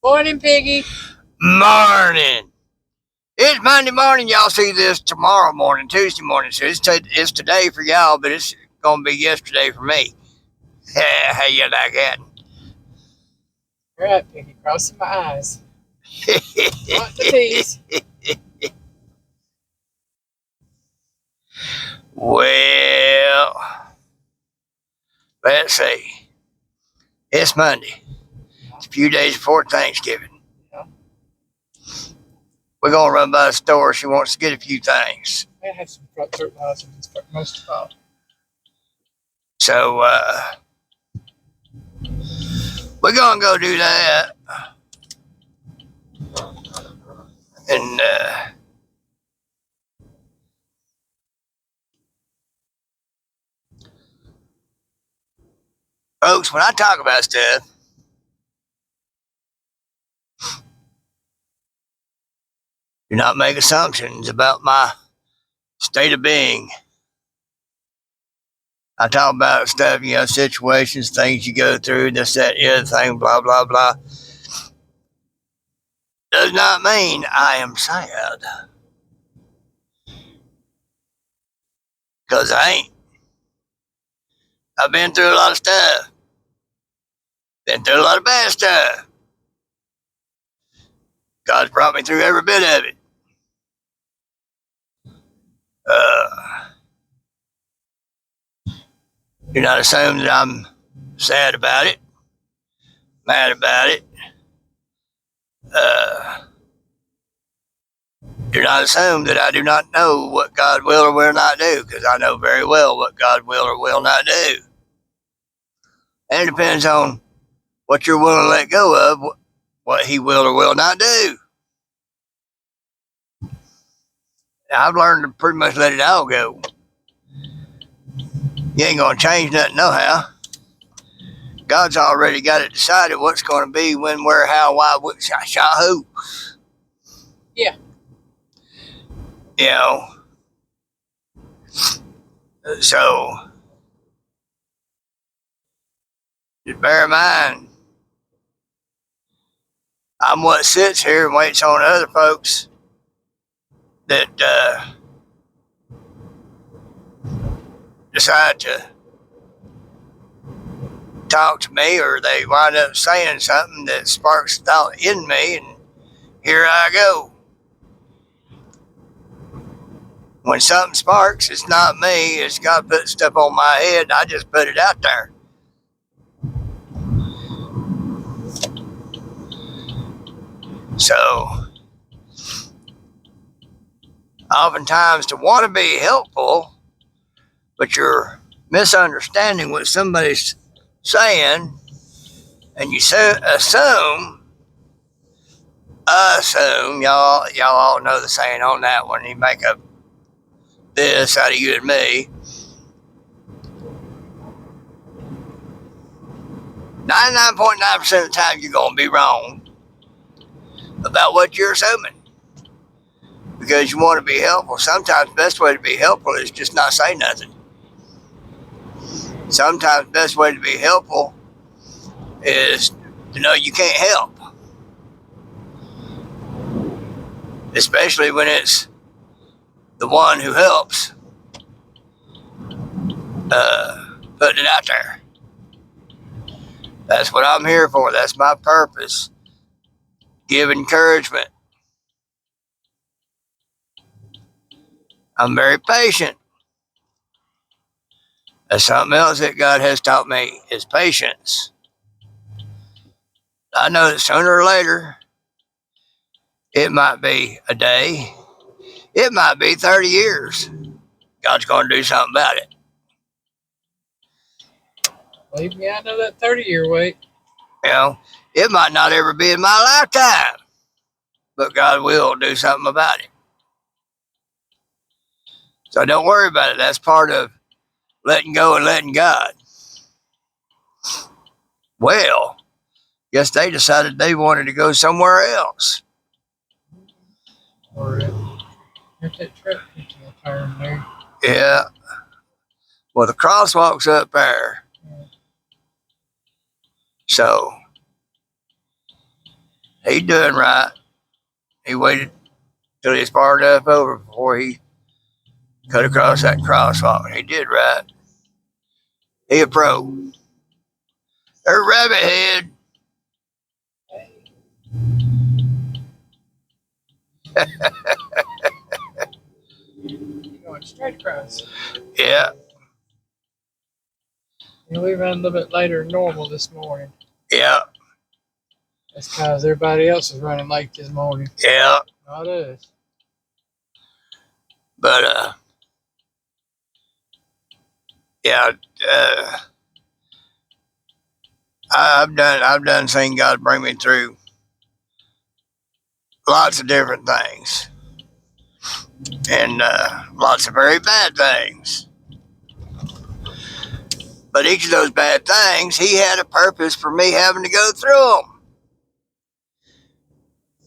Morning, Piggy. Morning. It's Monday morning. Y'all see this tomorrow morning, Tuesday morning. So it's today for y'all, but it's going to be yesterday for me. How you like that? All right, Piggy. Crossing my eyes. Want the peas. Well, let's see. It's Monday. It's a few days before Thanksgiving. Yeah. We're going to run by the store. She wants to get a few things. I have some fertilizer most of all. So, we're going to go do that. And, folks, when I talk about stuff, do not make assumptions about my state of being. I talk about stuff, situations, things you go through, this, that, the other thing, blah, blah, blah. Does not mean I am sad. Because I ain't. I've been through a lot of stuff. Been through a lot of bad stuff. God's brought me through every bit of it. Do not assume that I'm sad about it, mad about it. Do not assume that I do not know what God will or will not do, because I know very well what God will or will not do. And it depends on what you're willing to let go of, what He will or will not do. I've learned to pretty much let it all go. You ain't going to change nothing, no how. God's already got it decided what's going to be, when, where, how, why, what, who. Yeah. So, just bear in mind, I'm what sits here and waits on other folks that decide to talk to me, or they wind up saying something that sparks thought in me, and here I go. When something sparks, it's not me. It's God put stuff on my head, and I just put it out there. So, oftentimes to want to be helpful, but you're misunderstanding what somebody's saying, and you assume, y'all all know the saying on that one. You make a this out of you and me. 99.9% of the time you're going to be wrong about what you're assuming, because you want to be helpful. Sometimes the best way to be helpful is just not say nothing. Sometimes the best way to be helpful is to know you can't help, especially when it's the one who helps putting it out there. That's what I'm here for. That's my purpose. Give encouragement. I'm very patient. That's something else that God has taught me, is patience. I know that sooner or later, it might be a day, it might be 30 years. God's going to do something about it. Believe me, I know that 30-year wait. It might not ever be in my lifetime, but God will do something about it. So don't worry about it. That's part of letting go and letting God. Well, guess they decided they wanted to go somewhere else. Or if that truck takes a turn there. Yeah. Well, the crosswalk's up there. So, He doing right. He waited till he was far enough over before he cut across that crosswalk. He did right. He a pro. There's Rabbit Head. You're going straight across. Yeah, And we ran a little bit later than normal this morning. yeah, That's because everybody else was running late this morning. yeah. Not us. But yeah, I've done seen God bring me through lots of different things, and lots of very bad things. But each of those bad things, He had a purpose for me having to go through them.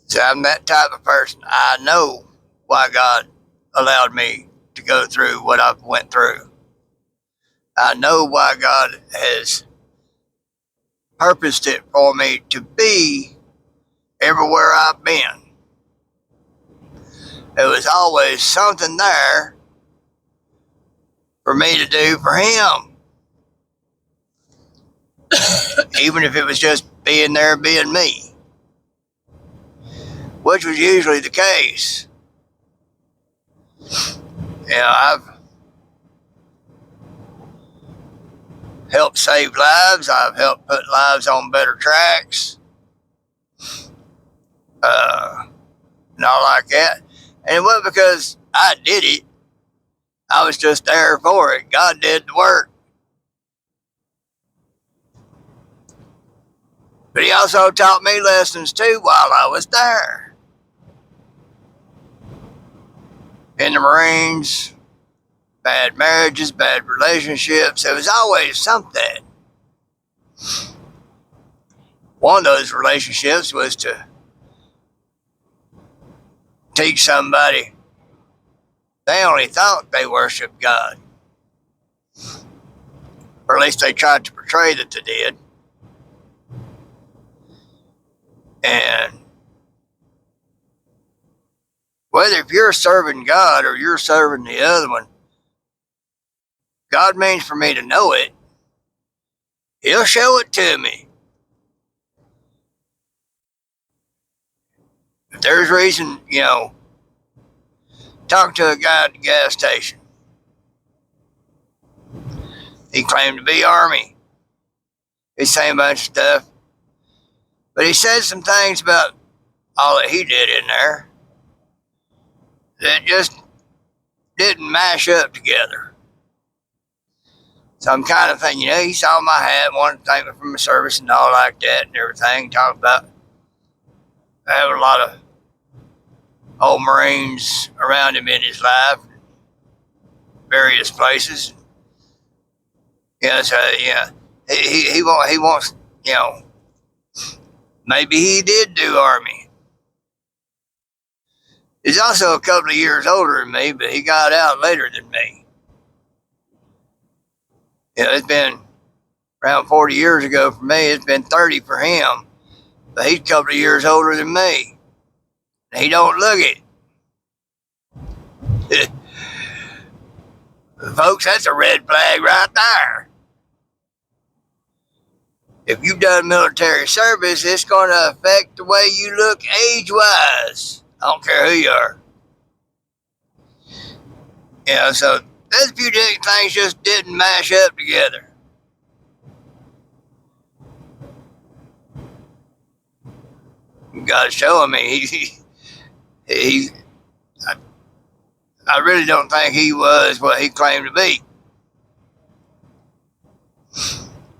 So I'm that type of person. I know why God allowed me to go through what I've went through. I know why God has purposed it for me to be everywhere I've been. There was always something there for me to do for Him. Even if it was just being there, being me. Which was usually the case. I've helped save lives. I've helped put lives on better tracks. And all like that. And it wasn't because I did it. I was just there for it. God did the work. But He also taught me lessons too while I was there. In the Marines, bad marriages, bad relationships. There was always something. One of those relationships was to teach somebody they only thought they worshiped God. Or at least they tried to portray that they did. And whether if you're serving God or you're serving the other one, God means for me to know it. He'll show it to me. If there's reason, talk to a guy at the gas station. He claimed to be Army. He's saying a bunch of stuff. But he said some things about all that he did in there that just didn't mash up together. So I'm kind of thinking, he saw my hat, wanted to thank me for my service and all like that and everything. Talked about having a lot of old Marines around him in his life, various places. So he wants, maybe he did do Army. He's also a couple of years older than me, but he got out later than me. It's been around 40 years ago for me. It's been 30 for him, but he's a couple of years older than me. And he don't look it. Folks, that's a red flag right there. If you've done military service, it's going to affect the way you look age-wise. I don't care who you are. So those few things just didn't mash up together. God's showing me I really don't think he was what he claimed to be.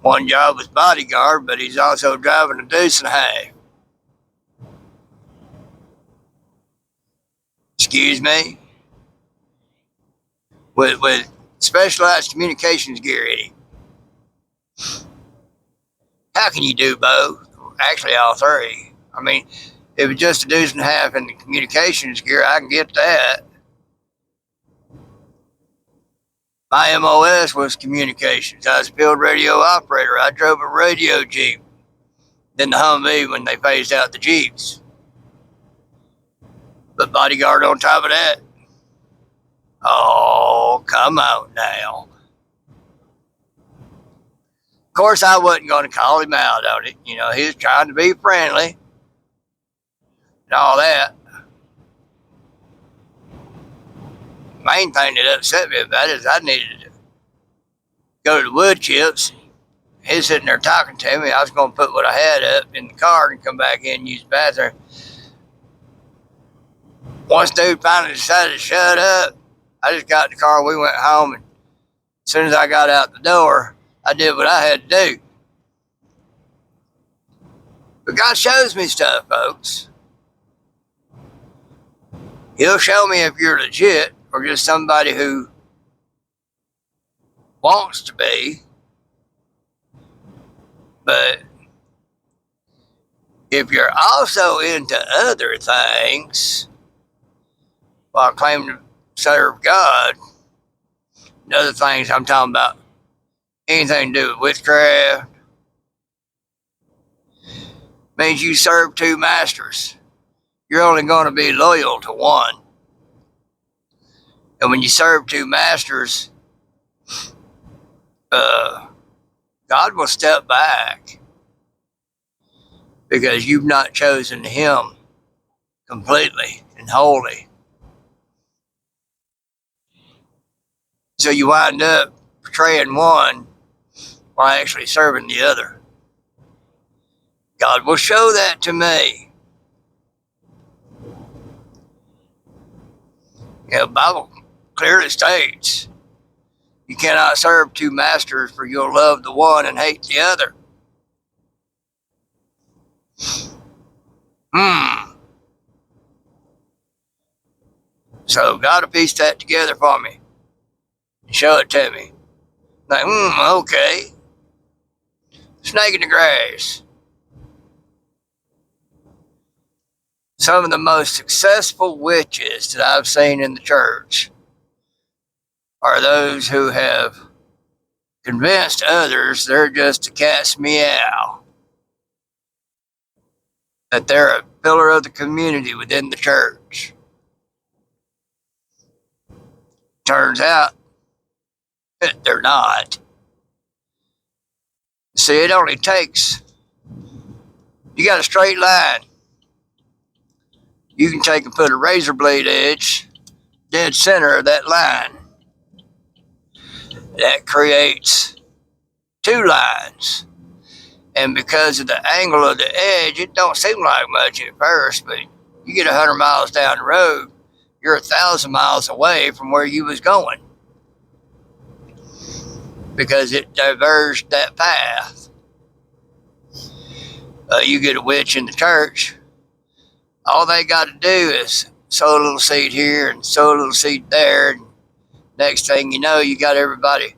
One job was bodyguard, but he's also driving a deuce and a half. Excuse me? With specialized communications gear in it. How can you do both? Actually, all three. I mean, if it's just a deuce and a half in the communications gear, I can get that. My MOS was communications. I was a field radio operator. I drove a radio jeep. than the Humvee when they phased out the Jeeps. But bodyguard on top of that. Oh, come on now. Of course, I wasn't going to call him out on it. You know, he was trying to be friendly and all that. Main thing that upset me about it is I needed to go to the wood chips. He's sitting there talking to me. I was going to put what I had up in the car and come back in and use the bathroom. Once dude finally decided to shut up, I just got in the car, we went home, and as soon as I got out the door, I did what I had to do. But God shows me stuff, folks. He'll show me if you're legit or just somebody who wants to be. But if you're also into other things while claiming to serve God, and other things I'm talking about, anything to do with witchcraft, means you serve two masters. You're only going to be loyal to one. And when you serve two masters, God will step back because you've not chosen him completely and wholly. So you wind up betraying one while actually serving the other. God will show that to me. You know, the Bible clearly states you cannot serve two masters, for you'll love the one and hate the other. So God will piece that together for me and show it to me. Like, okay. Snake in the grass. Some of the most successful witches that I've seen in the church are those who have convinced others they're just a cat's meow. That they're a pillar of the community within the church. Turns out that they're not. See, it only takes, you got a straight line. You can take and put a razor blade edge dead center of that line. That creates two lines. And because of the angle of the edge, it don't seem like much at first, but you get 100 miles down the road, you're 1,000 miles away from where you was going. Because it diverged that path. You get a witch in the church, all they got to do is sow a little seed here and sow a little seed there. And next thing you know, you got everybody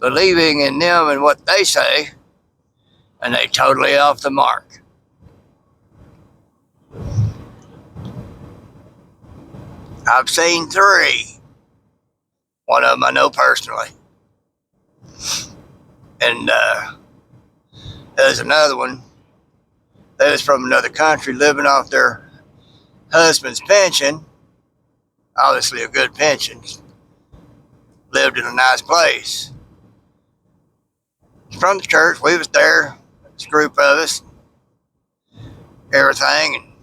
believing in them and what they say, and they totally off the mark. I've seen 3. One of them I know personally. And there's another one that was from another country living off their husband's pension. Obviously a good pension. Lived in a nice place. From the church, we was there, this group of us, everything,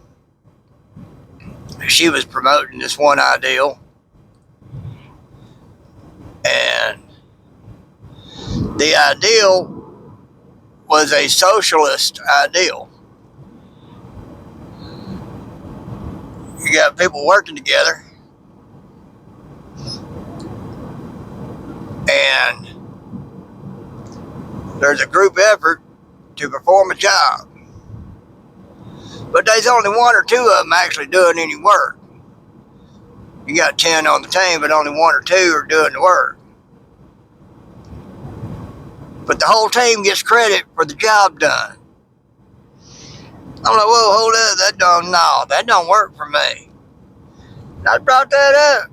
and she was promoting this one ideal, and the ideal was a socialist ideal. You got people working together, and there's a group effort to perform a job. But there's only 1 or 2 of them actually doing any work. You got 10 on the team, but only 1 or 2 are doing the work. But the whole team gets credit for the job done. I'm like, whoa, hold up, that don't work for me. And I brought that up.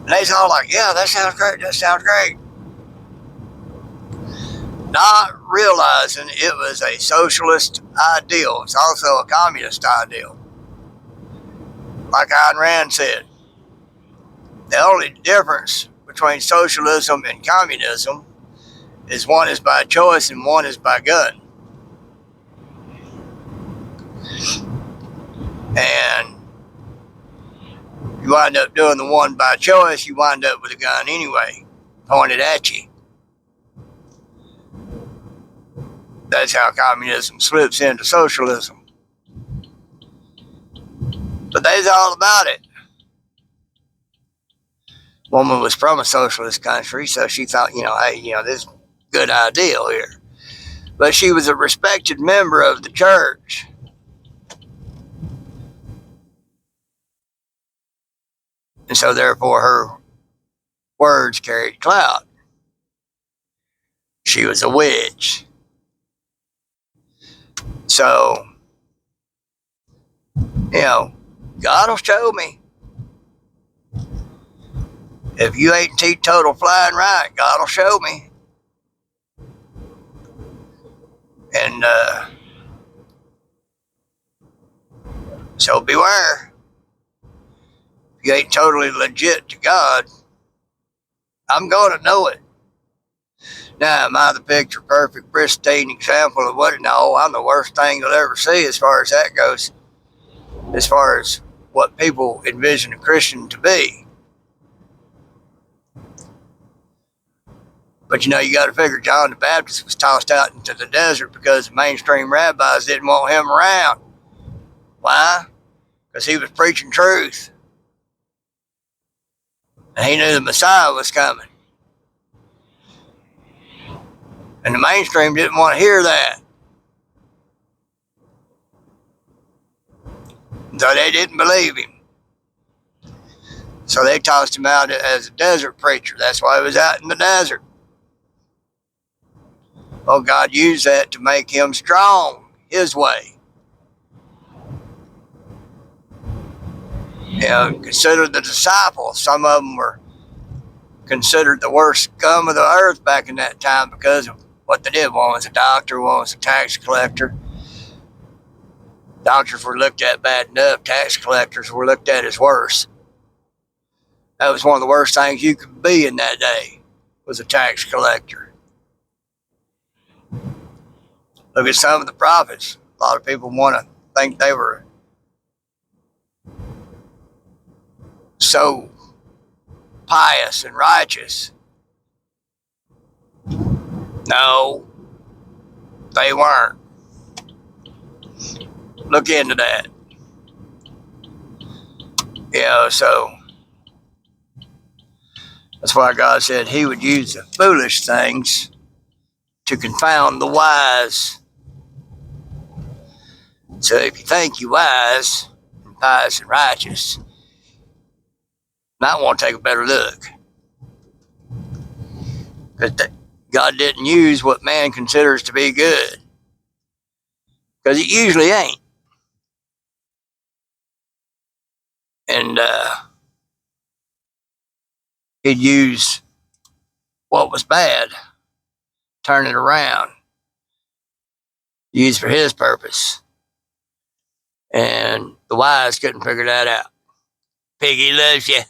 And they's all like, yeah, that sounds great. Not realizing it was a socialist ideal. It's also a communist ideal. Like Ayn Rand said, the only difference between socialism and communism is one is by choice and one is by gun. And you wind up doing the one by choice, you wind up with a gun anyway, pointed at you. That's how communism slips into socialism. But they's all about it. Woman was from a socialist country, so she thought, hey, this is a good ideal here. But she was a respected member of the church. And so therefore her words carried clout. She was a witch. So, God will show me. If you ain't teetotal flying right, God will show me. And so beware. If you ain't totally legit to God, I'm going to know it. Now, am I the picture perfect, pristine example of what? No, I'm the worst thing you'll ever see as far as that goes. As far as what people envision a Christian to be. But you got to figure John the Baptist was tossed out into the desert because the mainstream rabbis didn't want him around. Why? Because he was preaching truth. And he knew the Messiah was coming. And the mainstream didn't want to hear that. So they didn't believe him. So they tossed him out as a desert preacher. That's why he was out in the desert. Well, God used that to make him strong his way. Consider the disciples. Some of them were considered the worst scum of the earth back in that time because of what they did. One was a doctor, one was a tax collector. Doctors were looked at bad enough. Tax collectors were looked at as worse. That was one of the worst things you could be in that day, was a tax collector. Look at some of the prophets. A lot of people want to think they were so pious and righteous. No, they weren't. Look into that. So that's why God said he would use the foolish things to confound the wise. So if you think you're wise and pious and righteous, you might want to take a better look. Because God didn't use what man considers to be good. Because it usually ain't. And he'd use what was bad, turn it around, use for his purpose. And the wise couldn't figure that out. Piggy loves you.